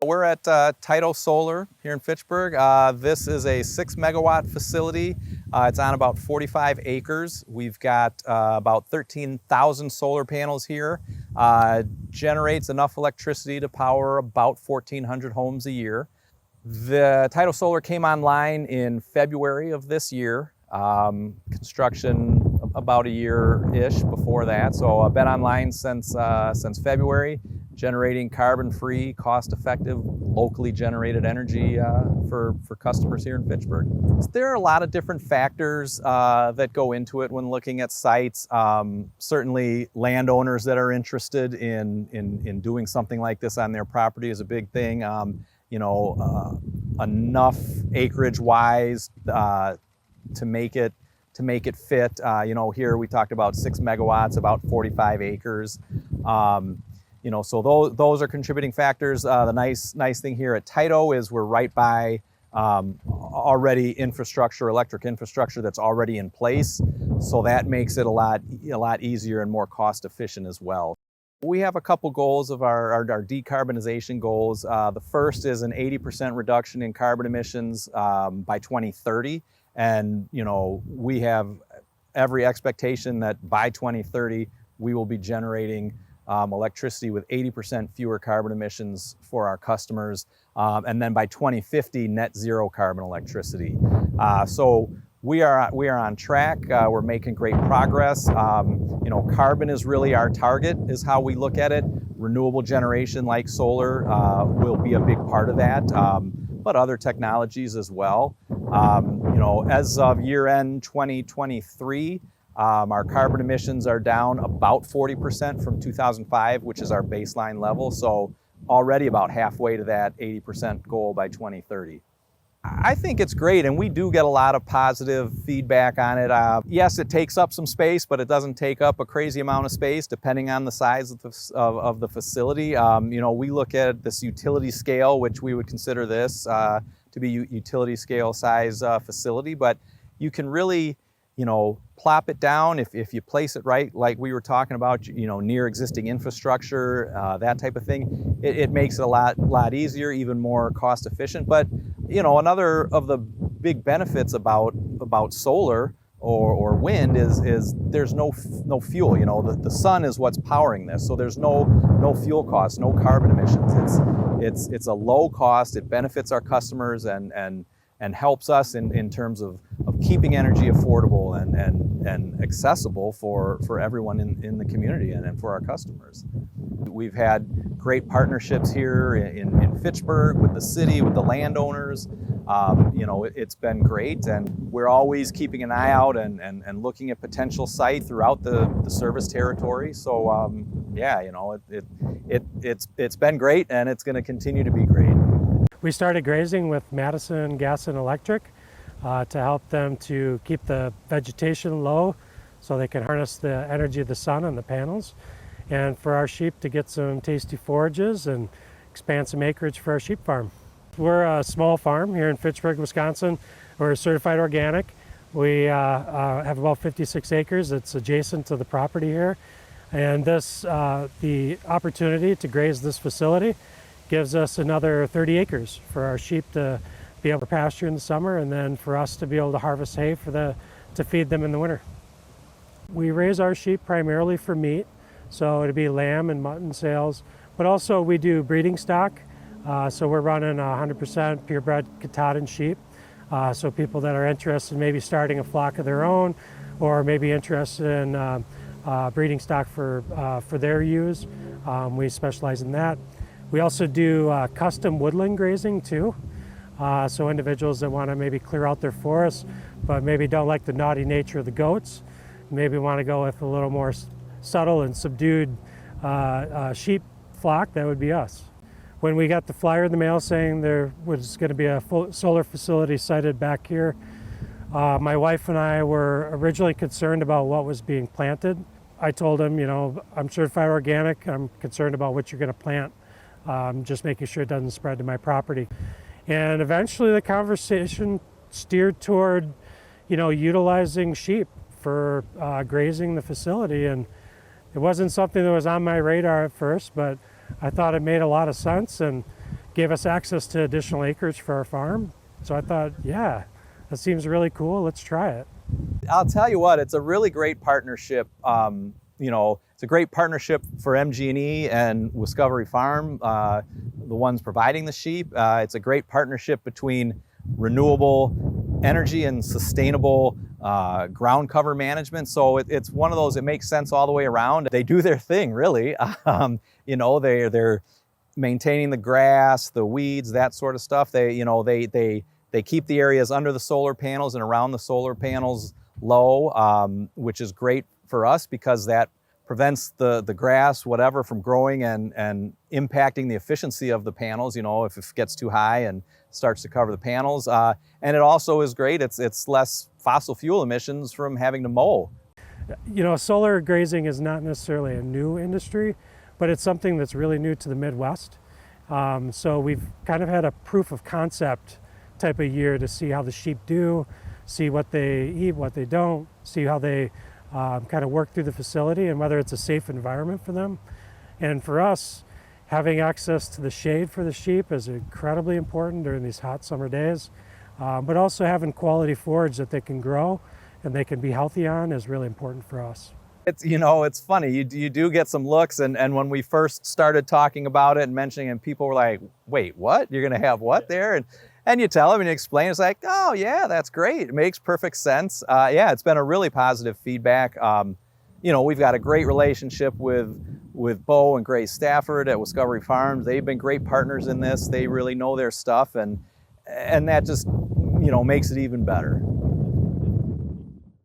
We're at Tyto Solar here in Fitchburg. This is a 6 megawatt facility. It's on about 45 acres. We've got about 13,000 solar panels here. Generates enough electricity to power about 1,400 homes a year. The Tyto Solar came online in February of this year. Construction about a year-ish before that. So I've been online since February, generating carbon-free, cost-effective, locally generated energy for customers here in Fitchburg. There are a lot of different factors that go into it when looking at sites. Certainly landowners that are interested in doing something like this on their property is a big thing. Enough acreage-wise to make it fit. Here we talked about 6 megawatts, about 45 acres. So those are contributing factors. The nice thing here at Tyto is we're right by already electric infrastructure that's already in place. So that makes it a lot easier and more cost efficient as well. We have a couple goals of our decarbonization goals. The first is an 80% reduction in carbon emissions by 2030. And, we have every expectation that by 2030, we will be generating electricity with 80% fewer carbon emissions for our customers. And then by 2050, net zero carbon electricity. So we are on track. We're making great progress. Carbon is really our target, is how we look at it. Renewable generation like solar will be a big part of that, but other technologies as well. As of year-end 2023, our carbon emissions are down about 40% from 2005, which is our baseline level. So already about halfway to that 80% goal by 2030. I think it's great, and we do get a lot of positive feedback on it. Yes, it takes up some space, but it doesn't take up a crazy amount of space depending on the size of the facility. We look at this utility scale, which we would consider this to be utility scale size facility, but you can really plop it down if you place it right, like we were talking about, near existing infrastructure, that type of thing. It makes it a lot easier, even more cost efficient. But another of the big benefits about solar or wind is there's no fuel. The sun is what's powering this, so there's no fuel costs, no carbon emissions. It's a low cost. It benefits our customers and helps us in terms of keeping energy affordable and accessible for everyone in the community and for our customers. We've had great partnerships here in Fitchburg with the city, with the landowners. It's been great, and we're always keeping an eye out and looking at potential sites throughout the service territory. So it's been great, and it's going to continue to be great. We started grazing with Madison Gas and Electric to help them to keep the vegetation low so they can harness the energy of the sun on the panels, and for our sheep to get some tasty forages and expand some acreage for our sheep farm. We're a small farm here in Fitchburg, Wisconsin. We're certified organic. We have about 56 acres. It's adjacent to the property here, and the opportunity to graze this facility gives us another 30 acres for our sheep to be able to pasture in the summer, and then for us to be able to harvest hay to feed them in the winter. We raise our sheep primarily for meat, so it'd be lamb and mutton sales, but also we do breeding stock. So we're running 100% purebred Katahdin sheep. So people that are interested in maybe starting a flock of their own, or maybe interested in breeding stock for their use, we specialize in that. We also do custom woodland grazing too. So individuals that want to maybe clear out their forests, but maybe don't like the naughty nature of the goats, maybe want to go with a little more subtle and subdued sheep flock, that would be us. When we got the flyer in the mail saying there was going to be a full solar facility sited back here, my wife and I were originally concerned about what was being planted. I told him, I'm certified organic. I'm concerned about what you're going to plant. Just making sure it doesn't spread to my property. And eventually the conversation steered toward, utilizing sheep for grazing the facility. And it wasn't something that was on my radar at first, but I thought it made a lot of sense. And gave us access to additional acreage for our farm. So I thought, yeah, that seems really cool. Let's try it. I'll tell you what, it's a really great partnership. It's a great partnership for MG&E and Wiscovery Farm, the ones providing the sheep. It's a great partnership between renewable energy and sustainable ground cover management. So it's one of those, it makes sense all the way around. They do their thing, really. They're maintaining the grass, the weeds, that sort of stuff. They keep the areas under the solar panels and around the solar panels low, which is great for us because that prevents the grass, whatever, from growing and impacting the efficiency of the panels, if it gets too high and starts to cover the panels. And it also is great, it's less fossil fuel emissions from having to mow. Solar grazing is not necessarily a new industry, but it's something that's really new to the Midwest. So we've kind of had a proof of concept type of year to see how the sheep do, see what they eat, what they don't, see how they kind of work through the facility and whether it's a safe environment for them. And for us, having access to the shade for the sheep is incredibly important during these hot summer days, but also having quality forage that they can grow and they can be healthy on is really important for us. It's funny, you do get some looks, and when we first started talking about it and mentioning it, and people were like, wait, what? You're gonna have what there? And you tell them and you explain, it's like, oh yeah, that's great. It makes perfect sense. Yeah, it's been a really positive feedback. We've got a great relationship with Bo and Grace Stafford at Wiscovery Farms. They've been great partners in this. They really know their stuff, and that just, makes it even better.